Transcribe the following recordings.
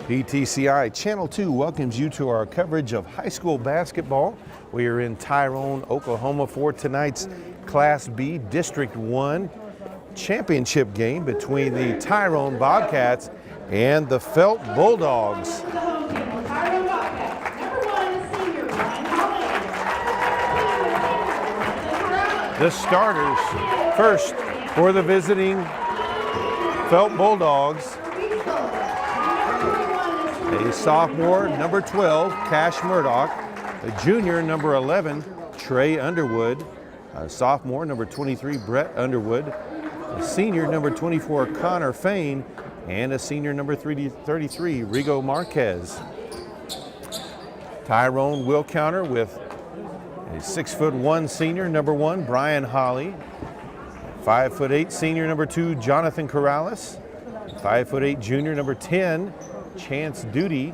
PTCI Channel 2 welcomes you to our coverage of high school basketball. We are in Tyrone, Oklahoma for tonight's Class B District 1 championship game between the Tyrone Bobcats and the Felt Bulldogs. The starters first for the visiting Felt Bulldogs. A sophomore, number 12, Cash Murdoch. A junior, number 11, Trey Underwood. A sophomore, number 23, Brett Underwood. A senior, number 24, Connor Fain. And a senior, number 33, Rigo Marquez. Tyrone will counter with a 6'1" senior, number 1, Brian Holly. 5'8" senior, number 2, Jonathan Corrales. 5'8" junior, number 10, Chance Duty.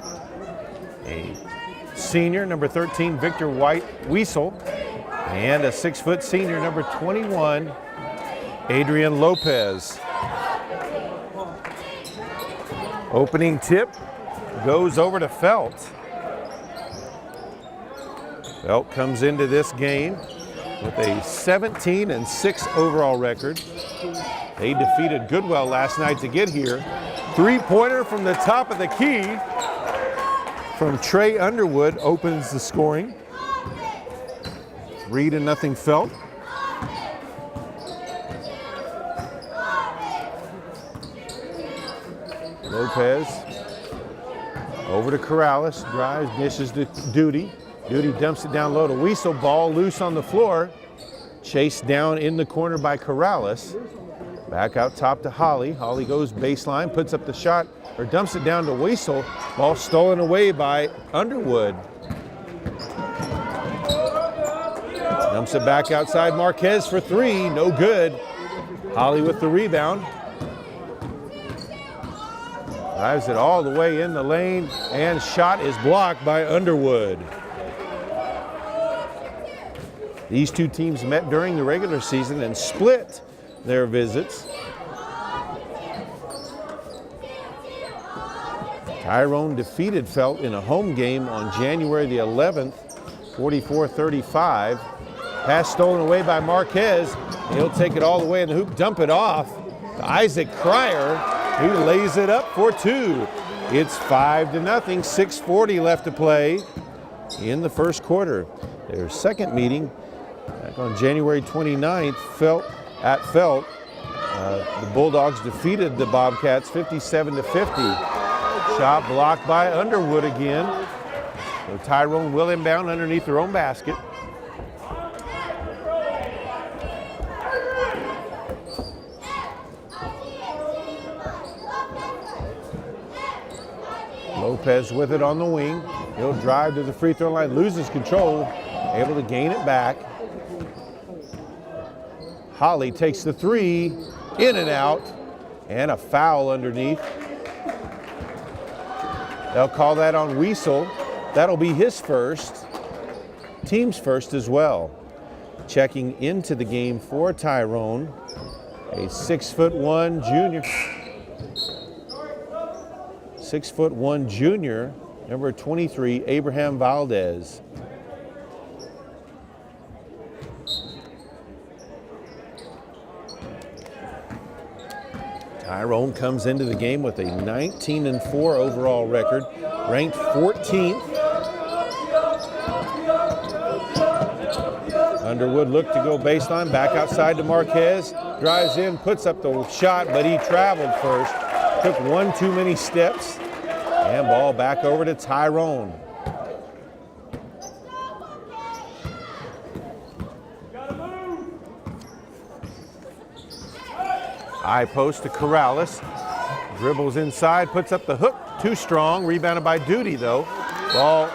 A senior, number 13, Victor Weisel. And a 6' senior, number 21, Adrian Lopez. Opening tip goes over to Felt. Felt comes into this game with a 17-6 overall record. They defeated Goodwell last night to get here. Three-pointer from the top of the key from Trey Underwood opens the scoring. 3-0 Felt. Lopez over to Corrales, drives, dishes to Duty. Duty dumps it down low to Weisel, ball loose on the floor. Chased down in the corner by Corrales. Back out top to Holly. Holly goes baseline, puts up the shot, or dumps it down to Weisel. Ball stolen away by Underwood. Dumps it back outside Marquez for three, no good. Holly with the rebound. Drives it all the way in the lane, and shot is blocked by Underwood. These two teams met during the regular season and split their visits. Tyrone defeated Felt in a home game on January the 11th, 44-35. Pass stolen away by Marquez. He'll take it all the way in the hoop, dump it off to Isaac Cryer, who lays it up for two. It's 5-0, 6:40 left to play in the first quarter. Their second meeting back on January 29th, Felt. The Bulldogs defeated the Bobcats 57-50. Shot blocked by Underwood again. So Tyrone will inbound underneath their own basket. Lopez with it on the wing. He'll drive to the free throw line, loses control, able to gain it back. Holly takes the three, in and out, and a foul underneath. They'll call that on Weisel. That'll be his first, team's first as well. Checking into the game for Tyrone, a 6'1" junior. 6'1" junior, number 23, Abraham Valdez. Tyrone comes into the game with a 19-4 overall record, ranked 14th. Underwood looked to go baseline, back outside to Marquez, drives in, puts up the shot, but he traveled first. Took one too many steps, and ball back over to Tyrone. High post to Corrales. Dribbles inside, puts up the hook, too strong. Rebounded by Duty though. Ball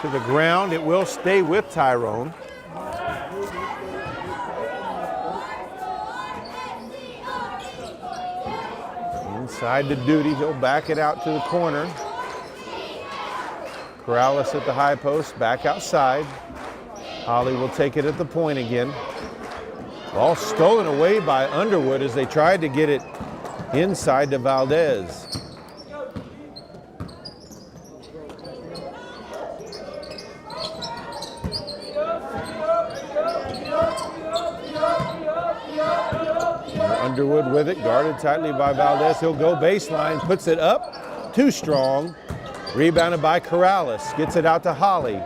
to the ground. It will stay with Tyrone. Inside to Duty, he'll back it out to the corner. Corrales at the high post, back outside. Holly will take it at the point again. Ball stolen away by Underwood as they tried to get it inside to Valdez. Underwood with it, guarded tightly by Valdez. He'll go baseline, puts it up, too strong. Rebounded by Corrales, gets it out to Holly.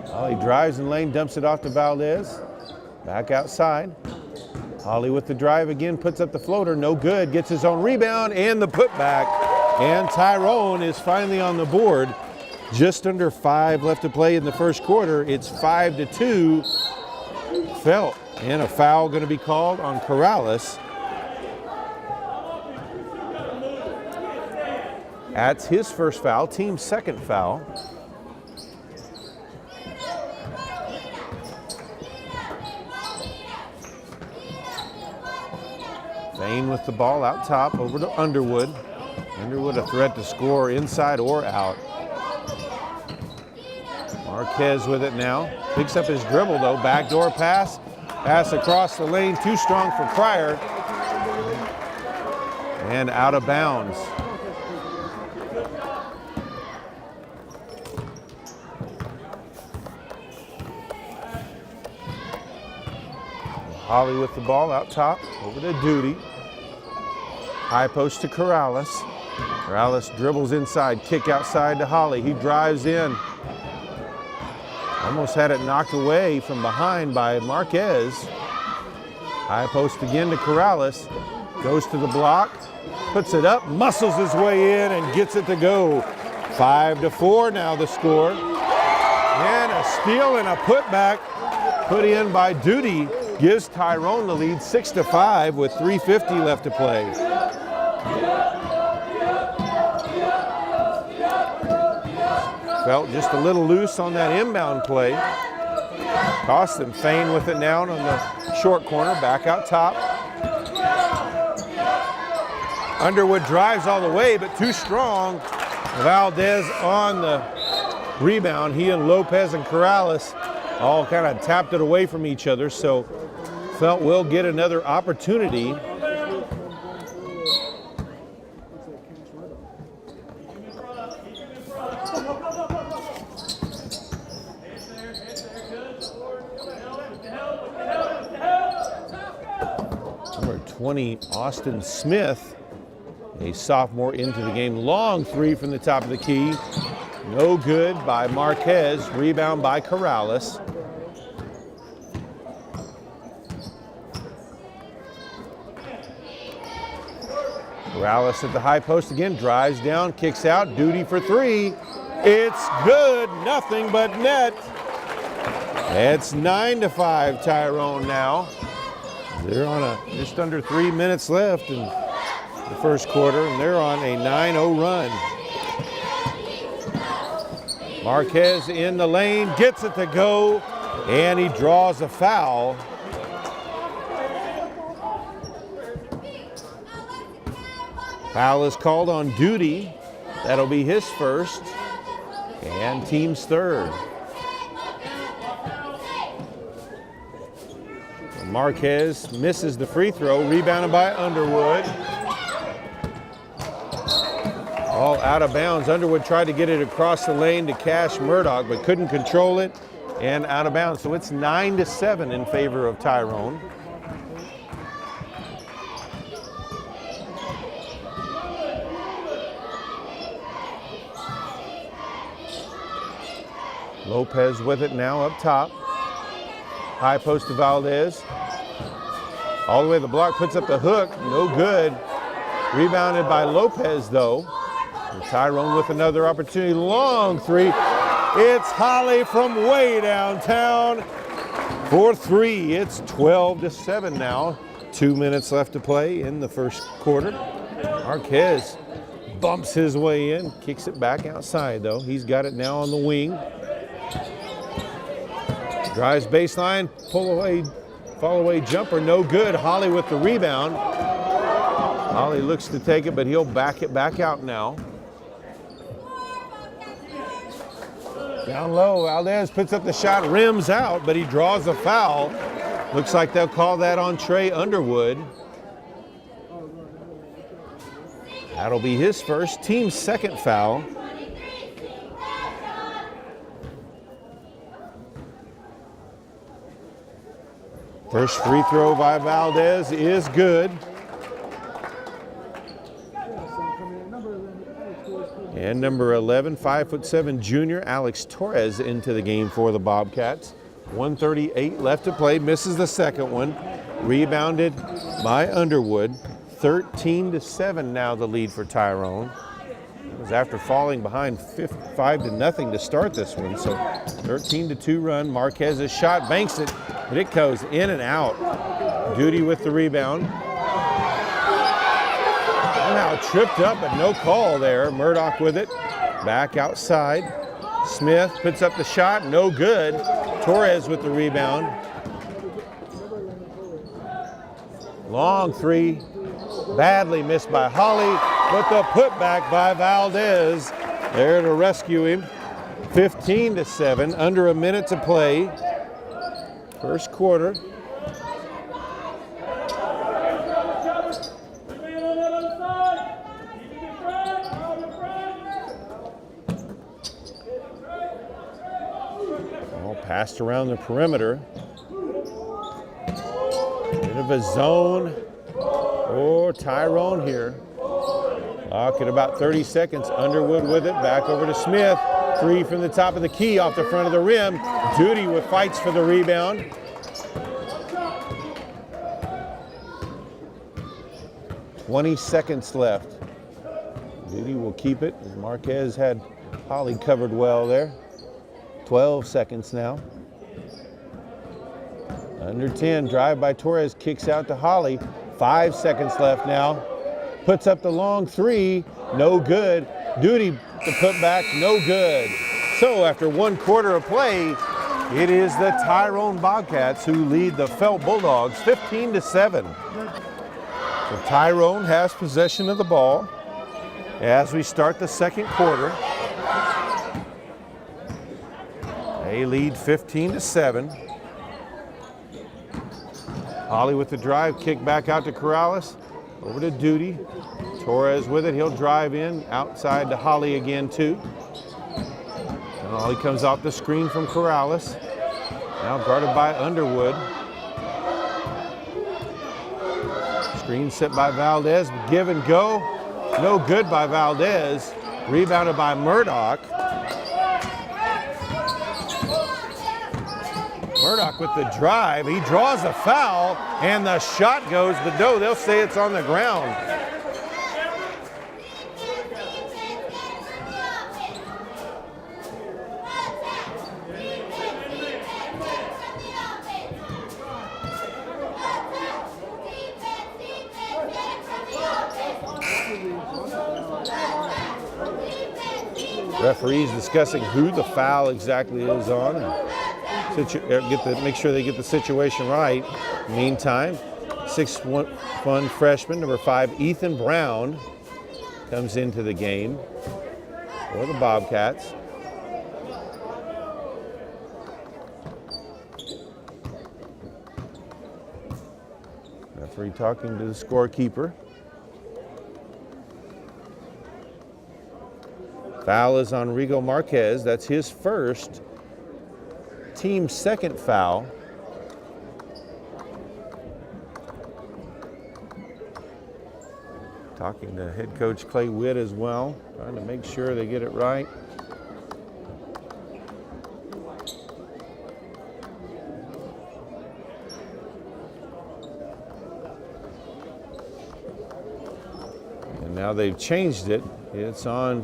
Holly drives in lane, dumps it off to Valdez. Back outside. Holly with the drive again, puts up the floater, no good, gets his own rebound and the putback. And Tyrone is finally on the board. Just under 5 left to play in the first quarter. It's 5-2. Felt, and a foul going to be called on Corrales. That's his first foul, team's second foul. Vane with the ball out top over to Underwood. Underwood a threat to score inside or out. Marquez with it now. Picks up his dribble though. Backdoor pass. Pass across the lane. Too strong for Cryer. And out of bounds. Holly with the ball out top. Over to Duty. High post to Corrales. Corrales dribbles inside. Kick outside to Holly. He drives in. Almost had it knocked away from behind by Marquez. High post again to Corrales. Goes to the block. Puts it up. Muscles his way in and gets it to go. 5-4 now the score. And a steal and a putback put in by Duty. Gives Tyrone the lead 6-5 with 3:50 left to play. Felt just a little loose on that inbound play. Cost them. Fane with it now on the short corner, back out top. Underwood drives all the way, but too strong. Valdez on the rebound. He and Lopez and Corrales all kind of tapped it away from each other, so Felt will get another opportunity. Number 20, Austin Smith, a sophomore into the game. Long three from the top of the key. No good by Marquez. Rebound by Corrales. Corrales at the high post again. Drives down, kicks out. Duty for three. It's good. Nothing but net. It's 9-5 Tyrone now. They're on just under 3 minutes left in the first quarter, and they're on a 9-0 run. Marquez in the lane, gets it to go, and he draws a foul. Foul is called on Duty. That'll be his first, and team's third. Marquez misses the free throw, rebounded by Underwood. All out of bounds. Underwood tried to get it across the lane to Cash Murdoch, but couldn't control it, and out of bounds. So it's 9-7 in favor of Tyrone. Lopez with it now up top. High post to Valdez. All the way to the block, puts up the hook, no good. Rebounded by Lopez though. And Tyrone with another opportunity, long three. It's Holly from way downtown for three. It's 12-7 now. 2 minutes left to play in the first quarter. Marquez bumps his way in, kicks it back outside though. He's got it now on the wing. Drives baseline, fall away jumper, no good. Holly with the rebound. Holly looks to take it, but he'll back it back out now. Down low, Valdez puts up the shot, rims out, but he draws a foul. Looks like they'll call that on Trey Underwood. That'll be his first, team's second foul. First free throw by Valdez is good. And number 11, 5'7" junior Alex Torres into the game for the Bobcats. 1:38 left to play, misses the second one. Rebounded by Underwood. 13-7 now the lead for Tyrone. It was after falling behind 5-0 to start this one. So 13-2 run. Marquez's shot, banks it, but it goes in and out. Duty with the rebound. Now tripped up, but no call there. Murdoch with it. Back outside. Smith puts up the shot, no good. Torres with the rebound. Long three, badly missed by Holly, but the putback by Valdez. There to rescue him. 15-7, under a minute to play. First quarter. Passed around the perimeter. Bit of a zone for Tyrone here. Clock at about 30 seconds. Underwood with it. Back over to Smith. Three from the top of the key off the front of the rim. Duty with fights for the rebound. "20 seconds left. Duty will keep it. Marquez had Holly covered well there. 12 seconds now. Under 10, drive by Torres, kicks out to Holly. 5 seconds left now. Puts up the long three, no good. Duty to put back, no good. So after 1 quarter of play, it is the Tyrone Bobcats who lead the Felt Bulldogs 15-7. So Tyrone has possession of the ball as we start the second quarter. They lead 15-7. Holly with the drive, kick back out to Corrales. Over to Duty. Torres with it, he'll drive in. Outside to Holly again too. And Holly comes off the screen from Corrales. Now guarded by Underwood. Screen set by Valdez, give and go. No good by Valdez. Rebounded by Murdoch. Murdoch with the drive, he draws a foul, and the shot goes, but no, they'll say it's on the ground. Referees discussing who the foul exactly is on. Make sure they get the situation right. Meantime, 6'1" freshman, number 5, Ethan Brown, comes into the game for the Bobcats. Referee talking to the scorekeeper. Foul is on Rigo Marquez. That's his first. Team's second foul. Talking to head coach Clay Witt as well, trying to make sure they get it right. And now they've changed it. It's on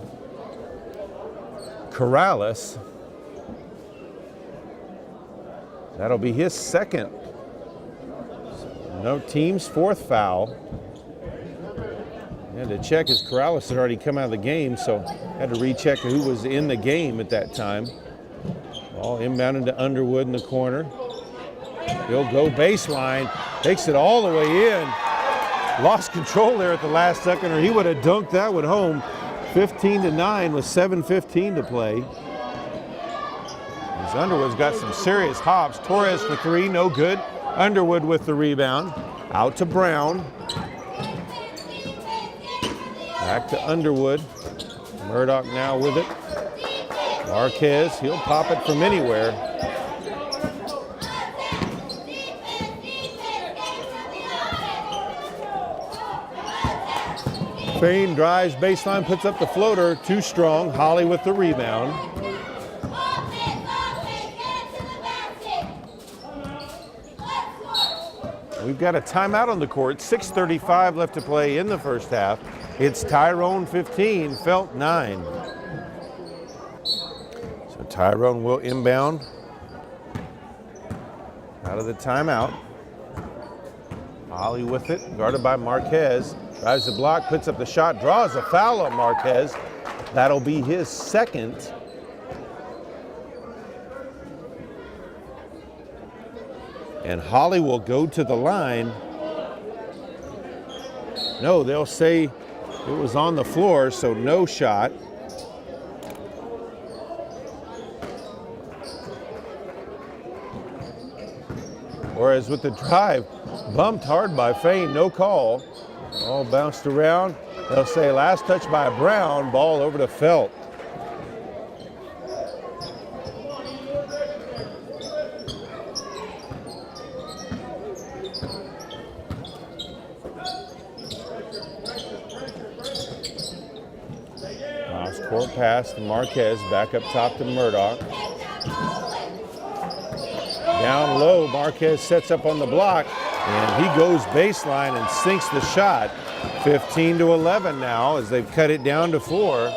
Corrales. That'll be his second. No, team's fourth foul. And to check, as Corrales had already come out of the game, so had to recheck who was in the game at that time. Ball inbounded to Underwood in the corner. He'll go baseline, takes it all the way in. Lost control there at the last second, or he would have dunked that one home. 15-9 with 7:15 to play. Underwood's got some serious hops. Torres for three, no good. Underwood with the rebound. Out to Brown. Back to Underwood. Murdoch now with it. Marquez, he'll pop it from anywhere. Fain drives baseline, puts up the floater, too strong. Holly with the rebound. We've got a timeout on the court. 6:35 left to play in the first half. It's Tyrone 15, Felt 9. So Tyrone will inbound out of the timeout. Holly with it, guarded by Marquez. Drives the block, puts up the shot, draws a foul on Marquez. That'll be his second. And Holly will go to the line. No, they'll say it was on the floor, so no shot. Whereas with the drive, bumped hard by Fain, no call. All bounced around. They'll say last touch by Brown, ball over to Felt. Court pass to Marquez, back up top to Murdoch. Down low, Marquez sets up on the block, and he goes baseline and sinks the shot. 15-11 now as they've cut it down to 4.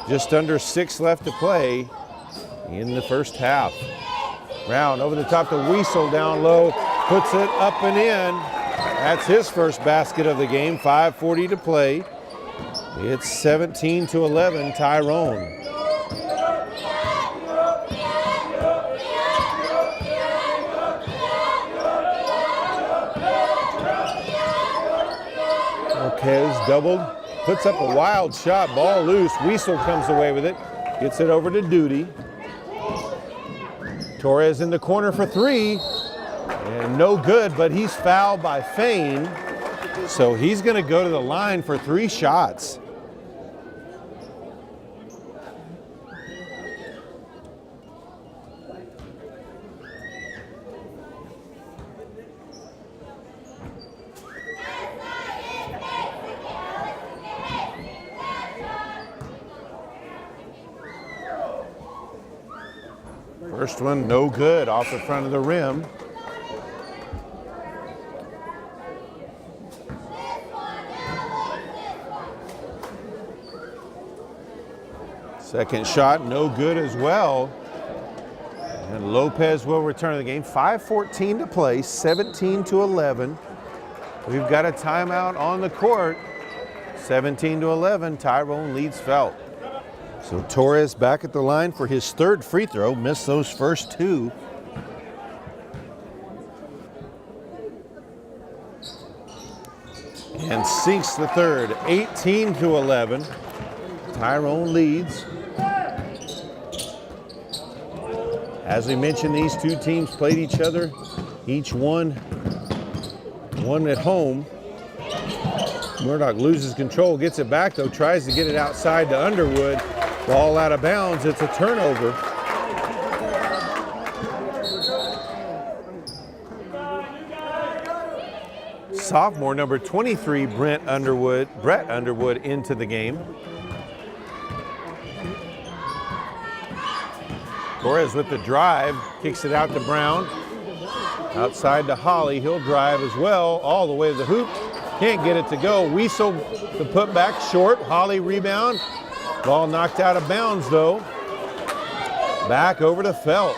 Just under 6 left to play in the first half. Brown over the top to Weasel, down low, puts it up and in. That's his first basket of the game, 5:40 to play. It's 17-11, Tyrone. Marquez doubled, puts up a wild shot, ball loose. Weasel comes away with it, gets it over to Duty. Torres in the corner for 3, and no good, but he's fouled by Fain. So he's going to go to the line for 3 shots. First one, no good, off the front of the rim. Second shot, no good as well. And Lopez will return to the game. 5:14 to play, 17-11. We've got a timeout on the court. 17-11, Tyrone leads Felt. So Torres back at the line for his 3rd free throw, missed those first 2. And sinks the 3rd, 18-11. Tyrone leads. As we mentioned, these two teams played each other, each one at home. Murdoch loses control, gets it back though, tries to get it outside to Underwood. Ball out of bounds, it's a turnover. Sophomore number 23, Brett Underwood into the game. Torres with the drive, kicks it out to Brown. Outside to Holly, he'll drive as well, all the way to the hoop. Can't get it to go. Weasel, the putback short. Holly rebound. Ball knocked out of bounds though. Back over to Felt.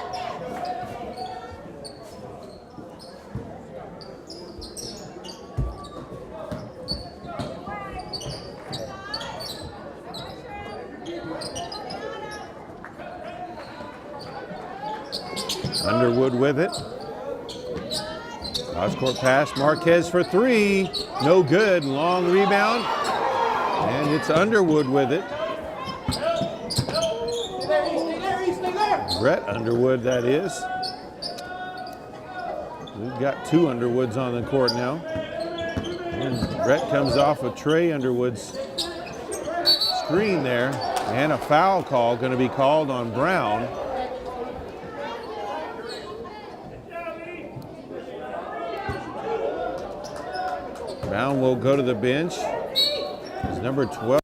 Underwood with it. Cross-court pass, Marquez for 3. No good, long rebound. And it's Underwood with it. Brett Underwood, that is. We've got 2 Underwoods on the court now. And Brett comes off of Trey Underwood's screen there. And a foul call going to be called on Brown. Brown will go to the bench. As number 12,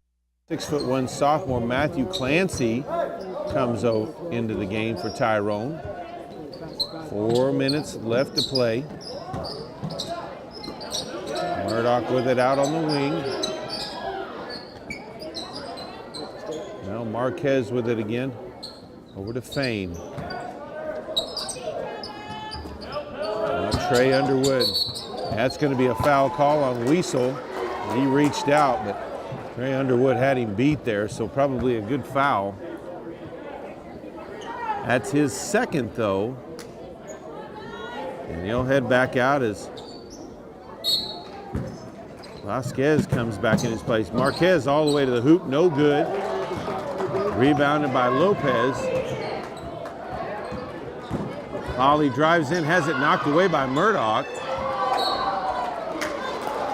6'1" sophomore Matthew Clancy comes into the game for Tyrone. 4 minutes left to play. Murdoch with it out on the wing. Now Marquez with it again. Over to Fain. Now Trey Underwood. That's going to be a foul call on Weasel. He reached out, but Trey Underwood had him beat there, so probably a good foul. That's his second, though. And he'll head back out as Vasquez comes back in his place. Marquez all the way to the hoop, no good. Rebounded by Lopez. Holly drives in, has it knocked away by Murdoch.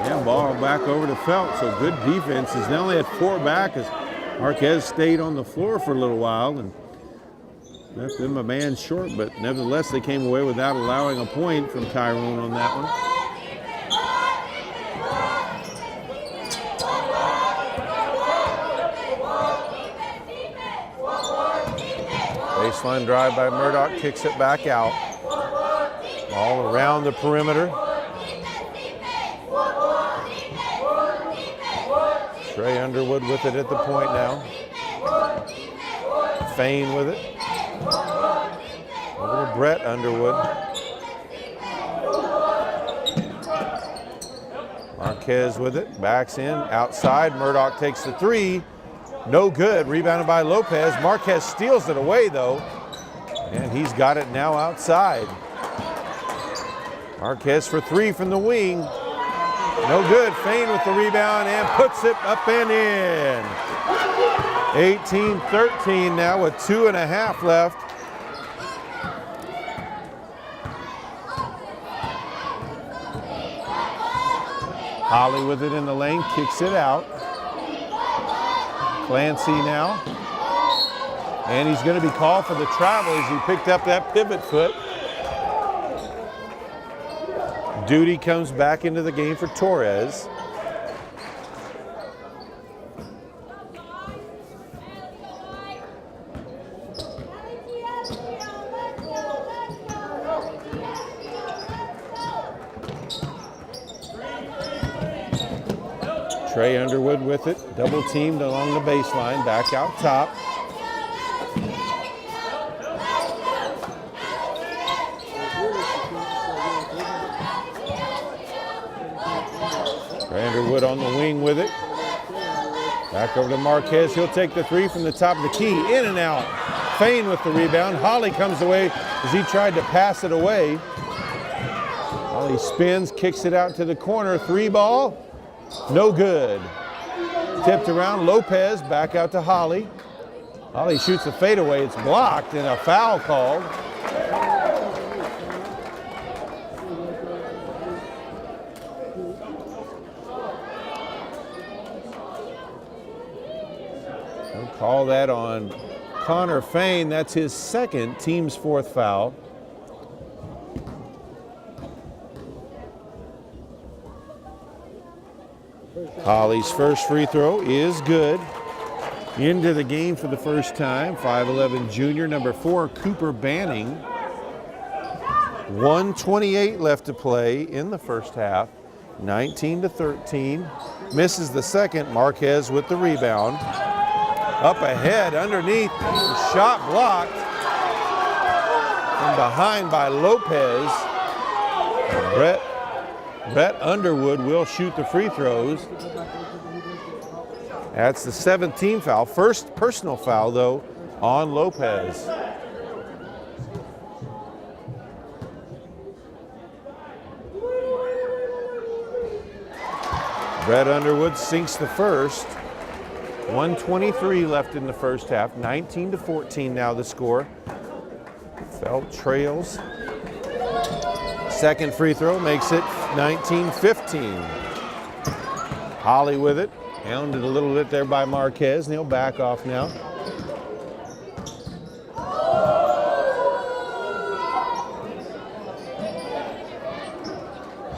And ball back over to Felt, so good defenses. They only had 4 back as Marquez stayed on the floor for a little while and left them a man short, but nevertheless they came away without allowing a point from Tyrone on that one. Baseline drive by Murdoch, kicks it back out. All around the perimeter. Trey Underwood with it at the point now. Fain with it. Over to Brett Underwood. Marquez with it, backs in, outside. Murdoch takes the 3. No good, rebounded by Lopez. Marquez steals it away though, and he's got it now outside. Marquez for 3 from the wing. No good, Fain with the rebound and puts it up and in. 18-13 now with 2.5 left. Holly with it in the lane, kicks it out. Clancy now. And he's going to be called for the travel as he picked up that pivot foot. Duty comes back into the game for Torres. Trey Underwood with it, double teamed along the baseline, back out top. Trey Underwood on the wing with it. Back over to Marquez, he'll take the 3 from the top of the key, in and out. Fain with the rebound, Holly comes away as he tried to pass it away. Holly spins, kicks it out to the corner, 3 ball. No good. Tipped around, Lopez back out to Holly. Holly shoots a fadeaway, it's blocked and a foul called. They'll call that on Connor Fain, that's his second, team's 4th foul. Holly's first free throw is good. Into the game for the first time, 5'11" junior, number 4, Cooper Banning. 1:28 left to play in the first half, 19-13. Misses the second, Marquez with the rebound. Up ahead, underneath, shot blocked. From behind by Lopez. Brett Underwood will shoot the free throws. That's the 17th foul. First personal foul, though, on Lopez. Brett Underwood sinks the first. 1:23 left in the first half. 19-14 now the score. Felt trails. Second free throw makes it 19-15. Holly with it. Hounded a little bit there by Marquez, and he'll back off now.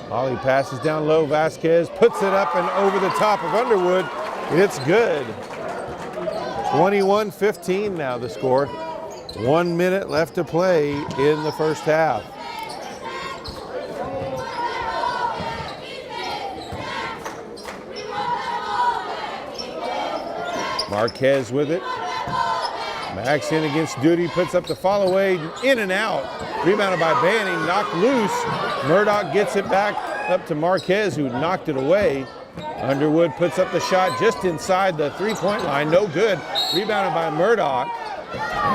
Holly passes down low. Vasquez puts it up and over the top of Underwood. It's good. 21-15 now the score. 1 minute left to play in the first half. Marquez with it. Backs in against Duty, puts up the follow away, in and out. Rebounded by Banning, knocked loose. Murdoch gets it back up to Marquez, who knocked it away. Underwood puts up the shot just inside the three-point line, no good. Rebounded by Murdoch.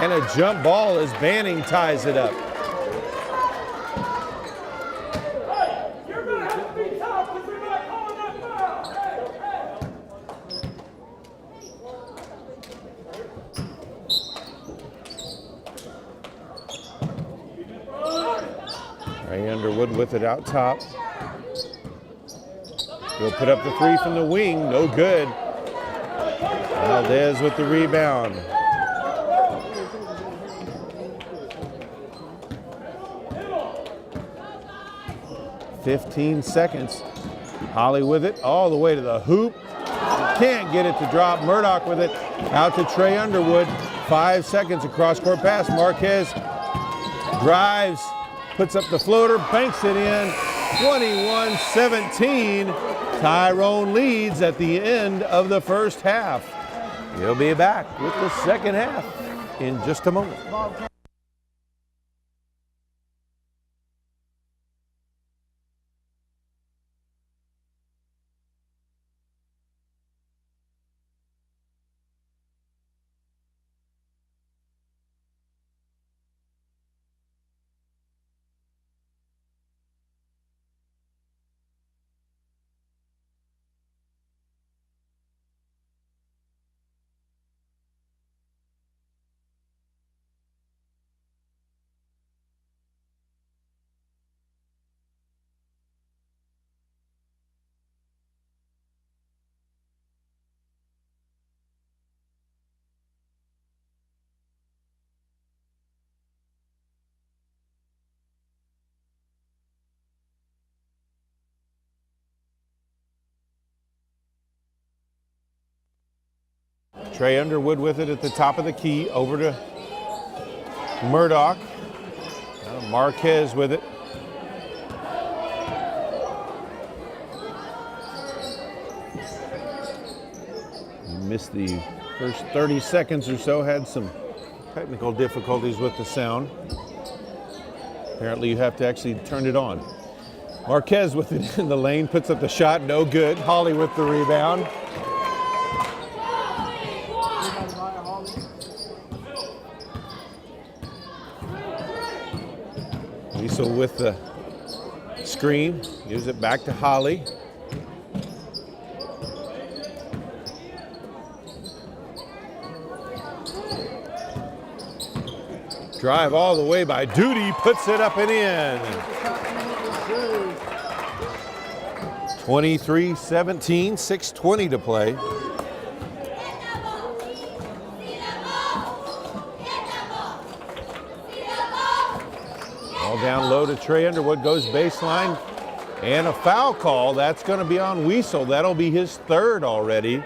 And a jump ball as Banning ties it up. Ray Underwood with it out top. He'll put up the three from the wing, no good. Valdez with the rebound. .15 seconds. Holly with it all the way to the hoop. Can't get it to drop. Murdoch with it out to Trey Underwood. 5 seconds across court pass. Marquez drives, puts up the floater, banks it in. 21-17. Tyrone leads at the end of the first half. He'll be back with the second half in just a moment. Trey Underwood with it at the top of the key, over to Murdoch. Marquez with it. Missed the first 30 seconds or so, had some technical difficulties with the sound. Apparently you have to actually turn it on. Marquez with it in the lane, puts up the shot, no good. Holly with the rebound. Wiesel with the screen, gives it back to Holly. Drive all the way by Duty, puts it up and in. 23-17, 6:20 to play. Down low to Trey Underwood, goes baseline, and a foul call. That's going to be on Wiesel. That'll be his third already.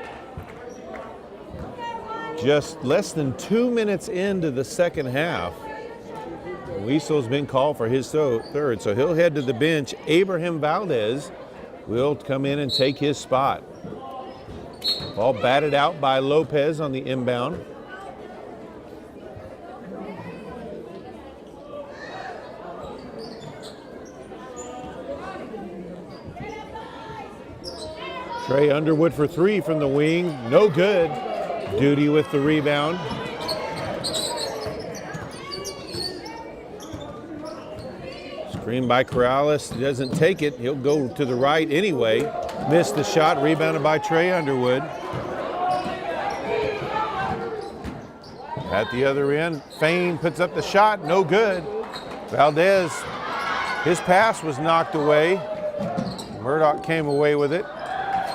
Just less than 2 minutes into the second half. Wiesel's been called for his third, so he'll head to the bench. Abraham Valdez will come in and take his spot. Ball batted out by Lopez on the inbound. Trey Underwood for three from the wing, no good. Duty with the rebound. Screen by Corrales, doesn't take it. He'll go to the right anyway. Missed the shot, rebounded by Trey Underwood. At the other end, Fain puts up the shot, no good. Valdez, his pass was knocked away. Murdoch came away with it.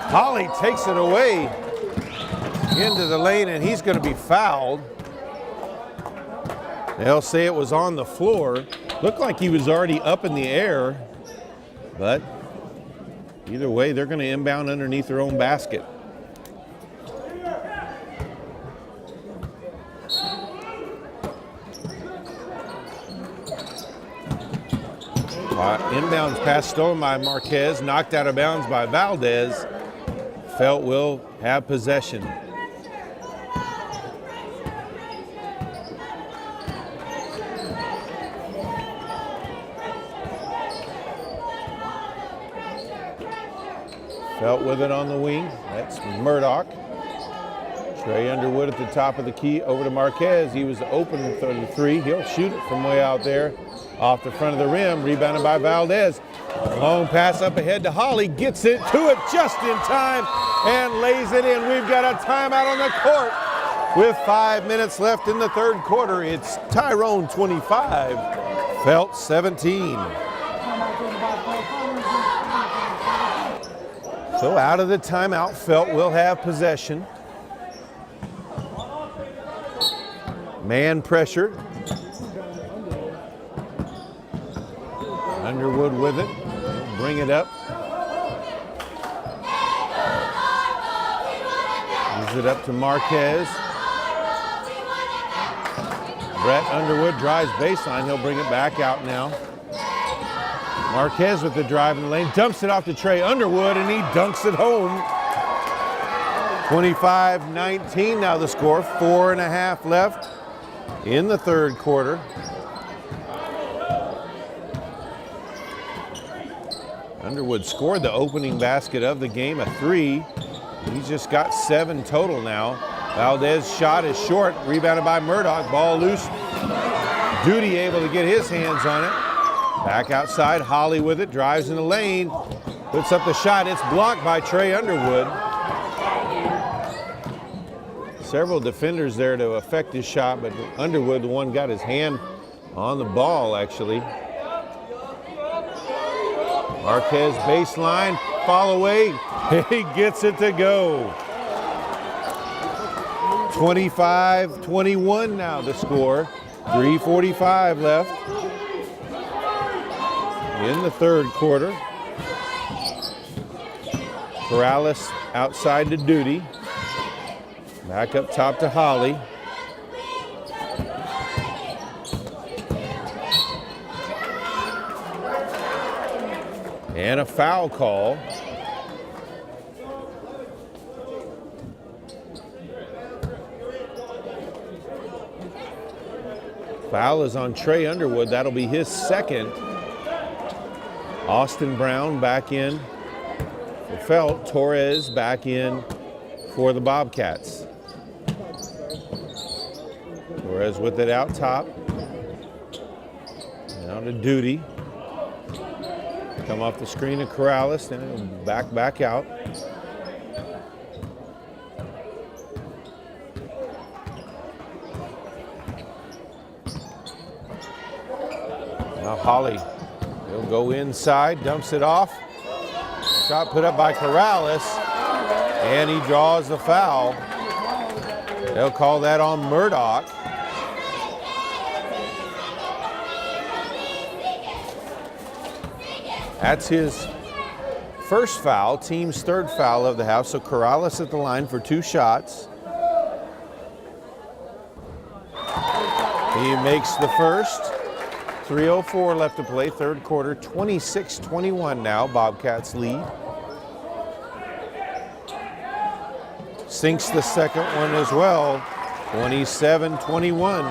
Holly takes it away into the lane, and he's going to be fouled. They'll say it was on the floor. Looked like he was already up in the air, but either way, they're going to inbound underneath their own basket. Inbounds pass stolen by Marquez, knocked out of bounds by Valdez. Felt will have possession. Felt with it on the wing. That's Murdoch. Trey Underwood at the top of the key over to Marquez. He was open for the three. He'll shoot it from way out there off the front of the rim. Rebounded by Valdez. Long pass up ahead to Holly. Gets it to it just in time and lays it in. We've got a timeout on the court with 5 minutes left in the third quarter. It's Tyrone 25, Felt 17. So out of the timeout, Felt will have possession. Man pressure. Underwood with it. Bring it up. Gives it up to Marquez. Brett Underwood drives baseline. He'll bring it back out now. Marquez with the drive in the lane. Dumps it off to Trey Underwood, and he dunks it home. 25-19 now the score. 4.5 left in the third quarter. Underwood scored the opening basket of the game, a three. He's just got 7 total now. Valdez shot is short, rebounded by Murdoch. Ball loose. Duty able to get his hands on it. Back outside, Holly with it, drives in the lane, puts up the shot. It's blocked by Trey Underwood. Several defenders there to affect his shot, but Underwood, the one got his hand on the ball actually. Marquez baseline, fall away. He gets it to go. 25-21 now the score. 3:45 left in the third quarter. Corrales outside to Duty. Back up top to Holly. And a foul call. Foul is on Trey Underwood. That'll be his second. Austin Brown back in for Felt. Torres back in for the Bobcats. Torres with it out top. Now to Duty. Come off the screen of Corrales, and back out. Now Holly, he'll go inside, dumps it off. Shot put up by Corrales, and he draws the foul. They'll call that on Murdoch. That's his first foul, team's third foul of the half. So Corrales at the line for 2 shots. He makes the first. 3:04 left to play, third quarter. 26-21 now, Bobcats lead. Sinks the second one as well. 27-21.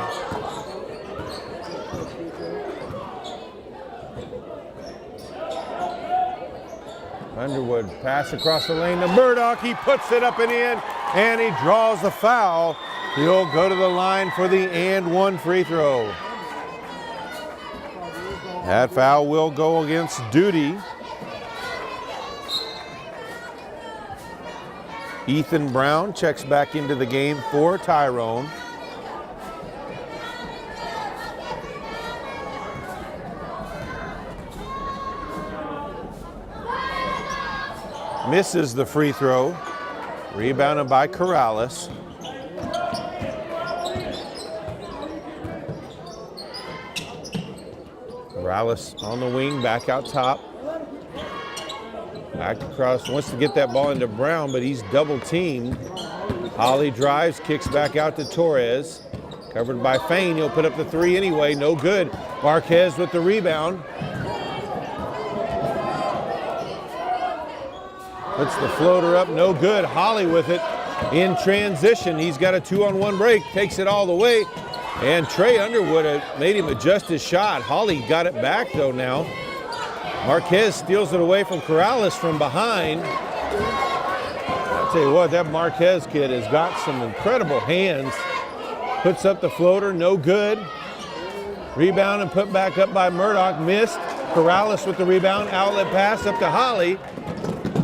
Underwood pass across the lane to Murdoch. He puts it up and in, and he draws the foul. He'll go to the line for the and one free throw. That foul will go against Duty. Ethan Brown checks back into the game for Tyrone. Misses the free throw. Rebounded by Corrales. Corrales on the wing, back out top. Back across, wants to get that ball into Brown, but he's double teamed. Holly drives, kicks back out to Torres. Covered by Fain, he'll put up the three anyway, no good. Marquez with the rebound. Puts the floater up, no good. Holly with it in transition. He's got a 2-on-1 break, takes it all the way. And Trey Underwood made him adjust his shot. Holly got it back though now. Marquez steals it away from Corrales from behind. I'll tell you what, that Marquez kid has got some incredible hands. Puts up the floater, no good. Rebound and put back up by Murdoch, missed. Corrales with the rebound, outlet pass up to Holly.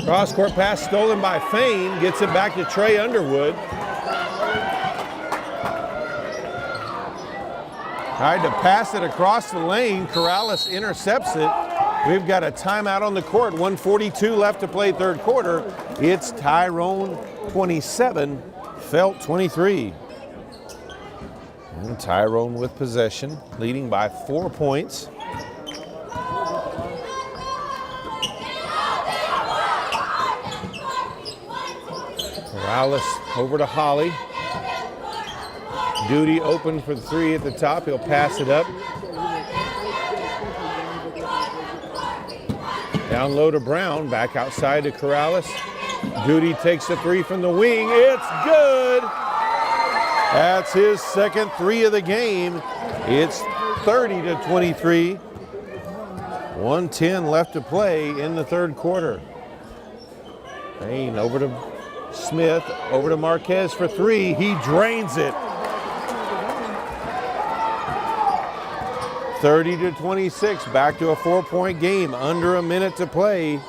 Cross-court pass stolen by Fain, gets it back to Trey Underwood. Tried to pass it across the lane, Corrales intercepts it. We've got a timeout on the court, 1:42 left to play third quarter. It's Tyrone 27, Felt 23. And Tyrone with possession, leading by 4 points. Corrales over to Holly. Duty open for the three at the top. He'll pass it up. Down low to Brown, back outside to Corrales. Duty takes the three from the wing. It's good. That's his second three of the game. It's 30-23. 1:10 left to play in the third quarter. Payne over to Smith, over to Marquez for three. He drains it. 30-26, back to a 4-point game, under a minute to play.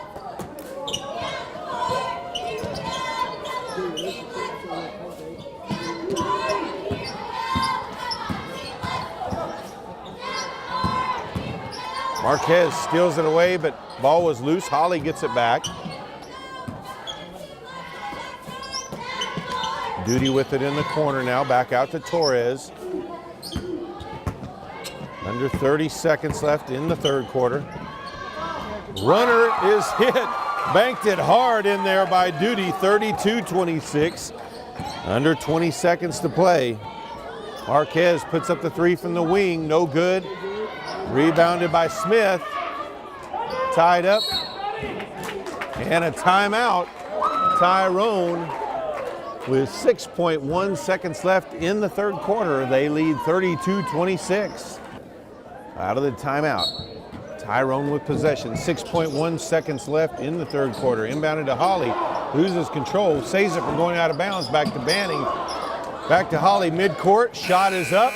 Marquez steals it away, but ball was loose. Holly gets it back. Duty with it in the corner now, back out to Torres. Under 30 seconds left in the third quarter. Runner is hit. Banked it hard in there by Duty, 32-26. Under 20 seconds to play. Marquez puts up the three from the wing, no good. Rebounded by Smith. Tied up. And a timeout. Tyrone with 6.1 seconds left in the third quarter. They lead 32-26. Out of the timeout. Tyrone with possession. 6.1 seconds left in the third quarter. Inbounded to Holly. Loses control. Saves it from going out of bounds. Back to Banning. Back to Holly midcourt. Shot is up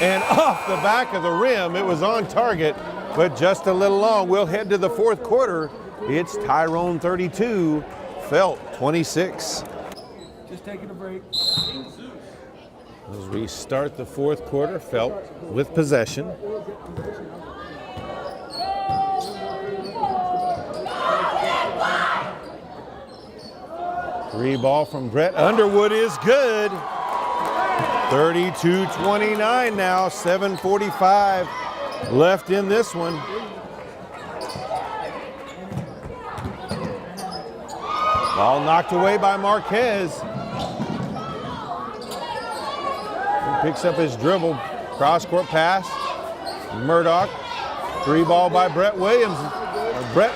and off the back of the rim. It was on target, but just a little long. We'll head to the fourth quarter. It's Tyrone 32, Felt 26. Just taking a break. As we start the fourth quarter, Felt with possession. Three ball from Brett Underwood is good. 32-29 now, 7:45 left in this one. Ball knocked away by Marquez. He picks up his dribble, cross-court pass. Murdoch, three ball by Brett Williams. Brett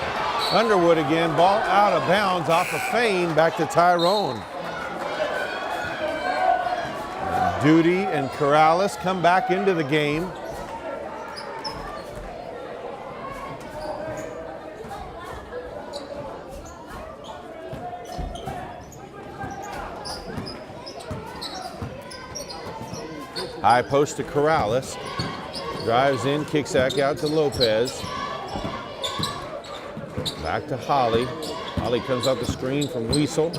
Underwood again, ball out of bounds off of Fain, back to Tyrone. Duty and Corrales come back into the game. High post to Corrales. Drives in, kicks back out to Lopez. Back to Holly. Holly comes out the screen from Weasel.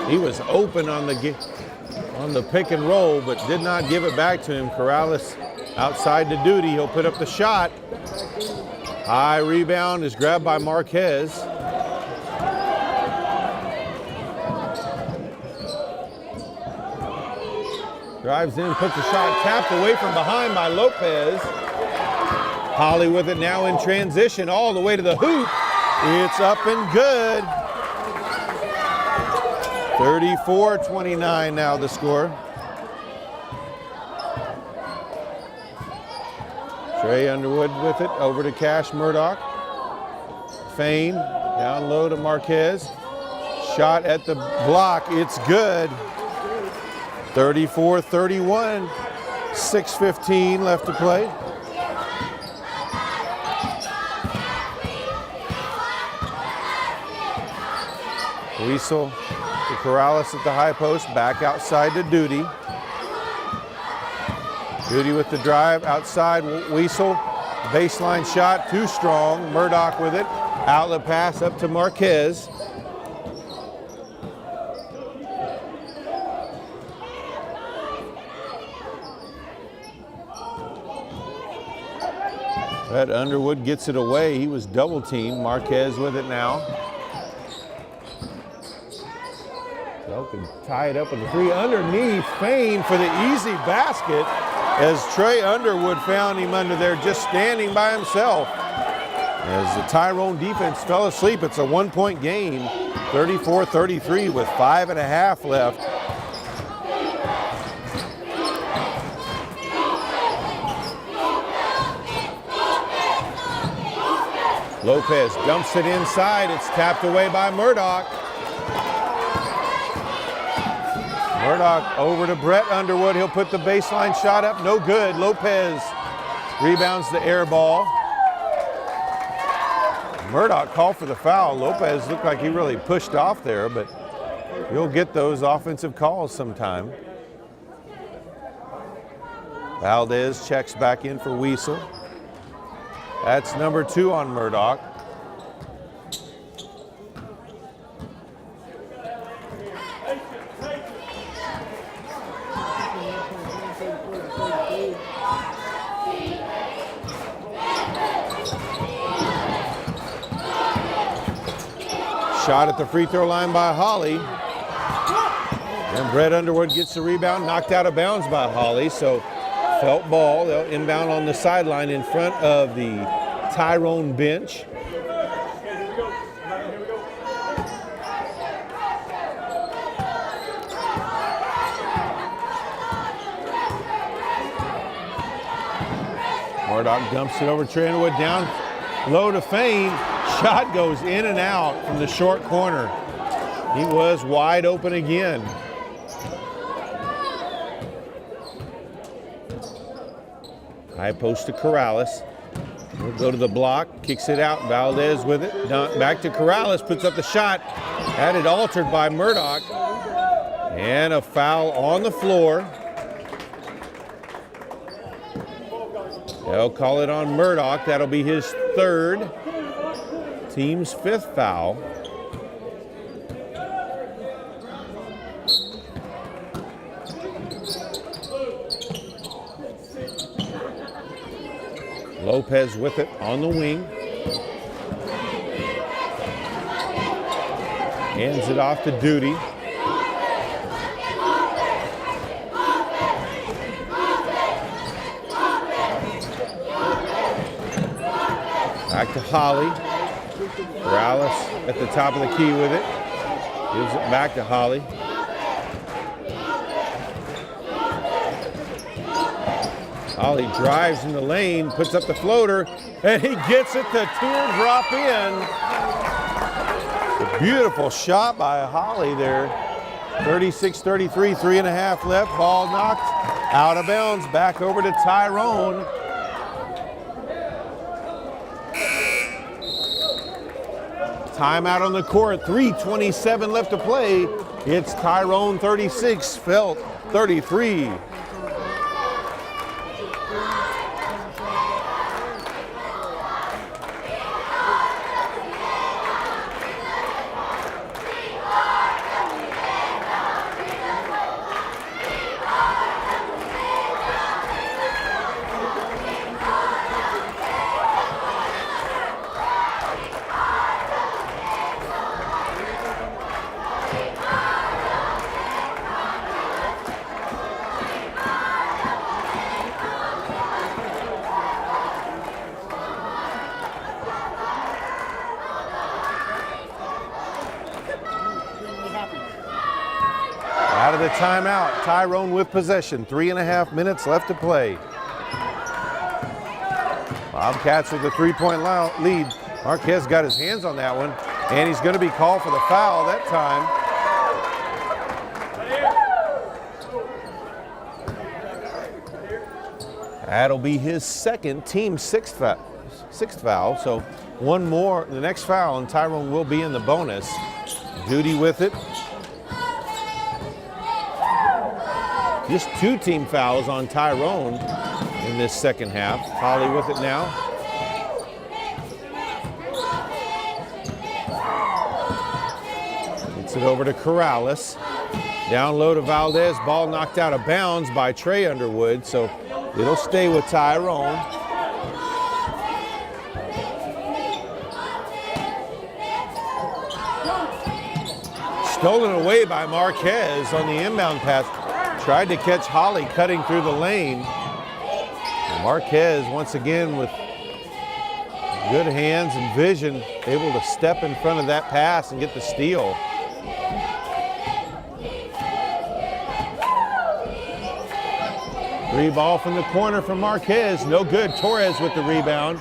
He was open on the pick and roll, but did not give it back to him. Corrales outside to Duty. He'll put up the shot. High rebound is grabbed by Marquez. Drives in, puts the shot tapped away from behind by Lopez. Holly with it now in transition all the way to the hoop. It's up and good. 34-29 now the score. Trey Underwood with it, over to Cash Murdoch. Fain, down low to Marquez. Shot at the block. It's good. 34-31. 6:15 left to play. Weasel to Corrales at the high post. Back outside to Duty. Duty with the drive. Outside Weasel. Baseline shot. Too strong. Murdoch with it. Outlet pass up to Marquez. Brett Underwood gets it away. He was double teamed. Marquez with it now. So can tie it up with a three underneath. Fain for the easy basket as Trey Underwood found him under there just standing by himself. As the Tyrone defense fell asleep, it's a 1-point game. 34-33 with 5.5 left. Lopez dumps it inside. It's tapped away by Murdoch. Murdoch over to Brett Underwood. He'll put the baseline shot up. No good. Lopez rebounds the air ball. Murdoch called for the foul. Lopez looked like he really pushed off there, but you'll get those offensive calls sometime. Valdez checks back in for Weasel. That's number 2 on Murdoch. Shot at the free throw line by Holly. And Brett Underwood gets the rebound, knocked out of bounds by Holly. So felt ball, they'll inbound on the sideline in front of the Tyrone bench. Murdoch dumps it over Trey Underwood, down low to Fain. Shot goes in and out from the short corner. He was wide open again. High post to Corrales. He'll go to the block, kicks it out. Valdez with it. Back to Corrales, puts up the shot. Had it altered by Murdoch. And a foul on the floor. They'll call it on Murdoch. That'll be his 3rd. Team's 5th foul. Lopez with it on the wing. Hands it off to Duty. Back to Holly. Corrales at the top of the key with it. Gives it back to Holly. Holly drives in the lane, puts up the floater, and he gets it to teardrop in. A beautiful shot by Holly there. 36-33, 3.5 left. Ball knocked out of bounds, back over to Tyrone. Timeout on the court, 3:27 left to play. It's Tyrone 36, Felt 33. Out of the timeout, Tyrone with possession. 3.5 minutes left to play. Bobcats with a 3-point lead. Marquez got his hands on that one. And he's going to be called for the foul that time. That'll be his second, team sixth foul. So one more, the next foul, and Tyrone will be in the bonus. Duty with it. Just 2 team fouls on Tyrone in this second half. Holly with it now. Gets it over to Corrales. Down low to Valdez. Ball knocked out of bounds by Trey Underwood, so it'll stay with Tyrone. Stolen away by Marquez on the inbound pass. Tried to catch Holly cutting through the lane. Marquez, once again, with good hands and vision, able to step in front of that pass and get the steal. Three ball from the corner from Marquez. No good. Torres with the rebound.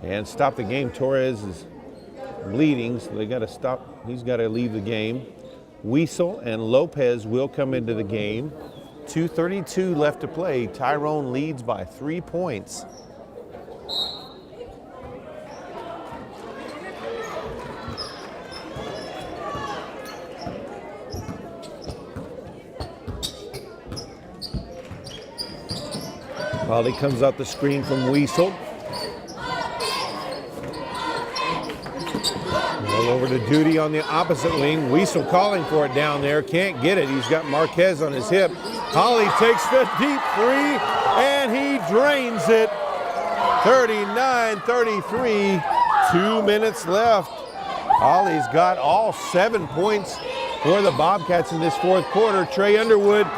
And stop the game. Torres is bleeding, so they got to stop. He's got to leave the game. Weasel and Lopez will come into the game. 2:32 left to play. Tyrone leads by 3 points. Holly comes out the screen from Weasel. All over to Duty on the opposite wing. Weasel calling for it down there. Can't get it. He's got Marquez on his hip. Holly takes the deep 3, and he drains it. 39-33. 2 minutes left. Holly's got all 7 points for the Bobcats in this fourth quarter. Trey Underwood,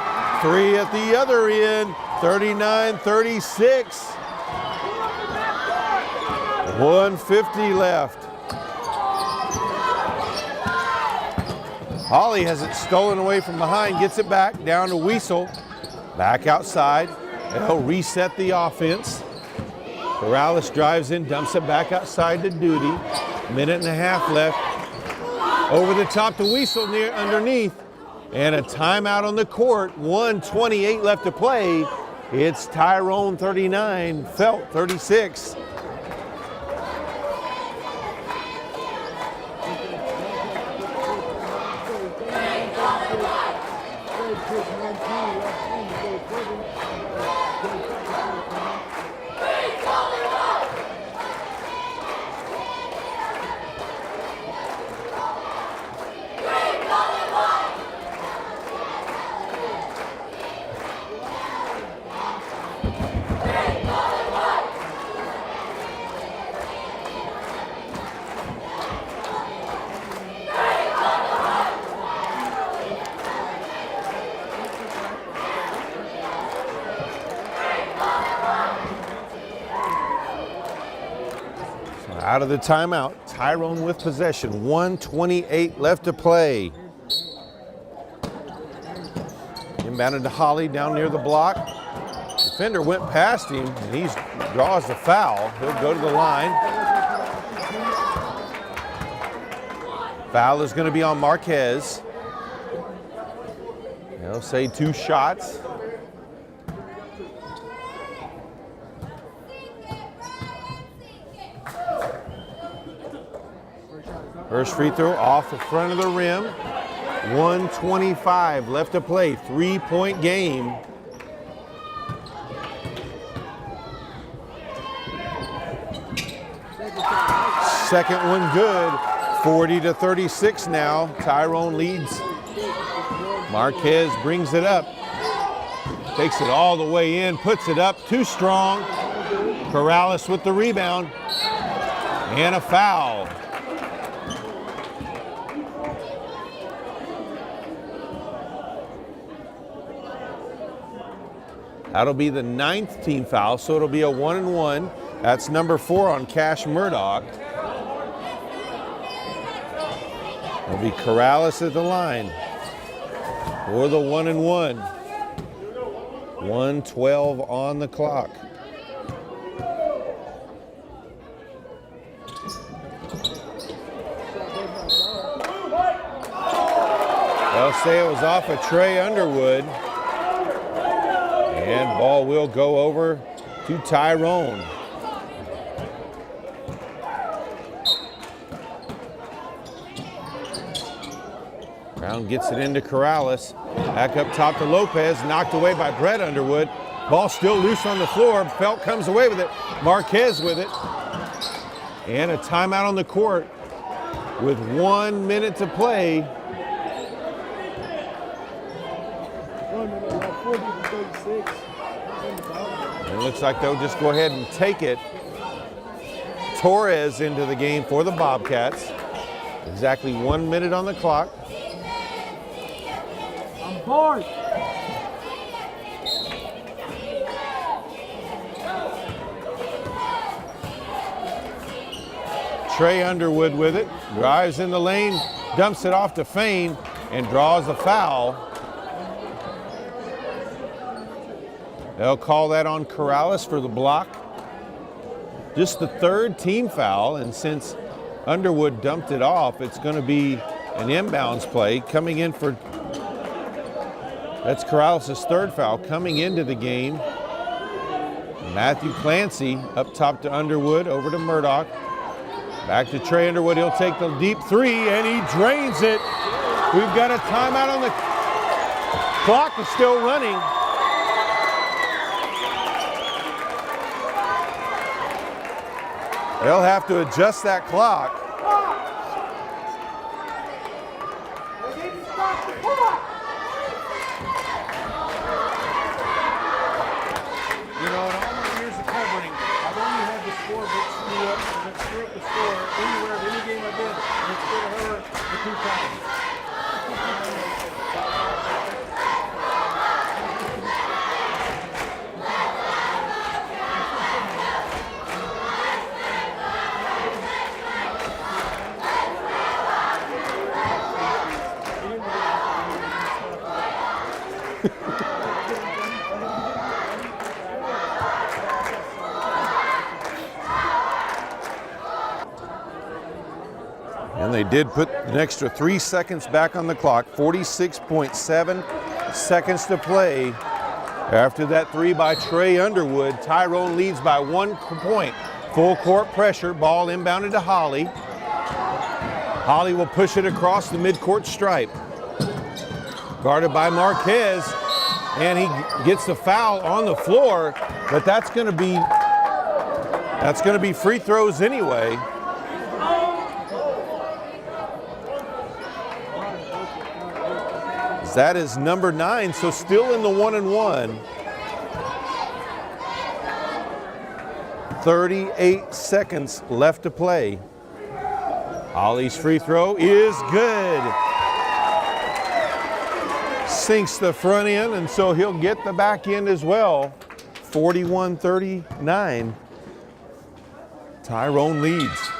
3 at the other end. 39-36. 1:50 left. Holly has it stolen away from behind, gets it back down to Weasel. Back outside. They'll reset the offense. Corrales drives in, dumps it back outside to Duty. Minute and a half left. Over the top to Weasel near underneath. And a timeout on the court. 1:28 left to play. It's Tyrone 39, Felt 36. Out of the timeout, Tyrone with possession. 1:28 left to play. Inbounded to Holly down near the block. Defender went past him, and he draws the foul. He'll go to the line. Foul is going to be on Marquez. They'll say 2 shots. First free throw off the front of the rim. 1:25 left to play. 3-point game. Second one good. 40-36 now. Tyrone leads. Marquez brings it up. Takes it all the way in. Puts it up. Too strong. Corrales with the rebound. And a foul. That'll be the 9th team foul, so it'll be a 1-and-1. That's number 4 on Cash Murdoch. It'll be Corrales at the line for the 1-and-1. 1:12 on the clock. They'll say it was off of Trey Underwood. And ball will go over to Tyrone. Brown gets it into Corrales. Back up top to Lopez, knocked away by Brett Underwood. Ball still loose on the floor. Felt comes away with it. Marquez with it. And a timeout on the court with 1 minute to play. It looks like they'll just go ahead and take it. Torres into the game for the Bobcats. Exactly 1 minute on the clock. I'm bored. Trey Underwood with it. Drives in the lane, dumps it off to Fain, and draws a foul. They'll call that on Corrales for the block. Just the third team foul, and since Underwood dumped it off, it's going to be an inbounds play coming in for, that's Corrales' third foul coming into the game. Matthew Clancy up top to Underwood, over to Murdoch. Back to Trey Underwood, he'll take the deep three, and he drains it. We've got a timeout on the clock, is still running. They'll have to adjust that clock. You know, in all my years of covering, I've only had the scorebook screw up the score anywhere of any game I've been. And it's been her the 2 times. And they did put an extra 3 seconds back on the clock. 46.7 seconds to play. After that three by Trey Underwood, Tyrone leads by 1 point. Full court pressure, ball inbounded to Holly. Holly will push it across the midcourt stripe. Guarded by Marquez, and he gets the foul on the floor, but that's going to be free throws anyway. That is number 9, so still in the 1-and-1. 38 seconds left to play. Holly's free throw is good. Sinks the front end, and so he'll get the back end as well. 41-39. Tyrone leads.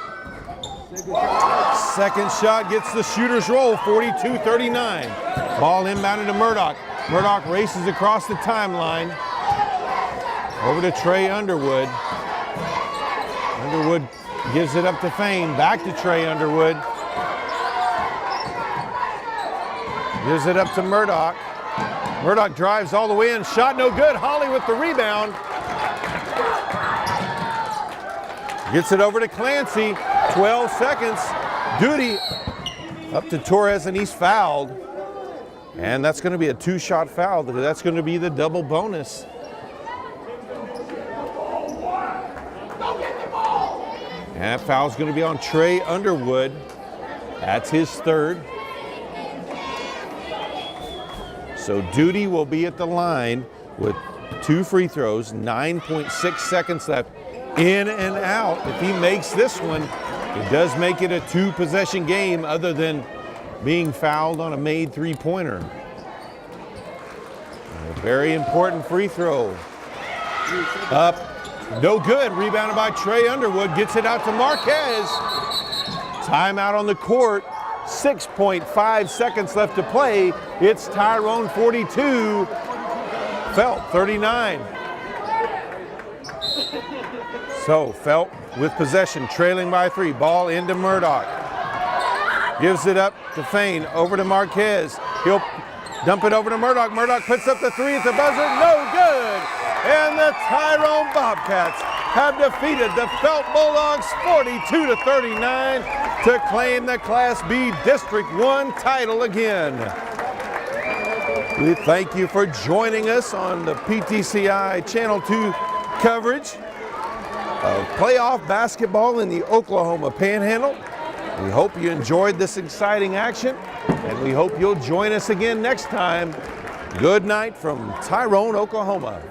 Second shot gets the shooter's roll, 42-39. Ball inbounded to Murdoch. Murdoch races across the timeline. Over to Trey Underwood. Underwood gives it up to Fain. Back to Trey Underwood. Gives it up to Murdoch. Murdoch drives all the way in. Shot no good. Holly with the rebound. Gets it over to Clancy. 12 seconds. Duty up to Torres, and he's fouled. And that's going to be a 2-shot foul. That's going to be the double bonus. And that foul's going to be on Trey Underwood. That's his third. So Duty will be at the line with 2 free throws, 9.6 seconds left. In and out. If he makes this one, it does make it a 2-possession game other than being fouled on a made 3-pointer. A very important free throw. Up, no good. Rebounded by Trey Underwood. Gets it out to Marquez. Timeout on the court. 6.5 seconds left to play. It's Tyrone 42, Felt 39. So Felt with possession, trailing by 3. Ball into Murdoch. Gives it up to Fain, over to Marquez. He'll dump it over to Murdoch. Murdoch puts up the 3 at the buzzer, no good. And the Tyrone Bobcats have defeated the Felt Bulldogs 42-39 to claim the Class B District 1 title again. We thank you for joining us on the PTCI Channel 2 coverage of playoff basketball in the Oklahoma Panhandle. We hope you enjoyed this exciting action, and we hope you'll join us again next time. Good night from Tyrone, Oklahoma.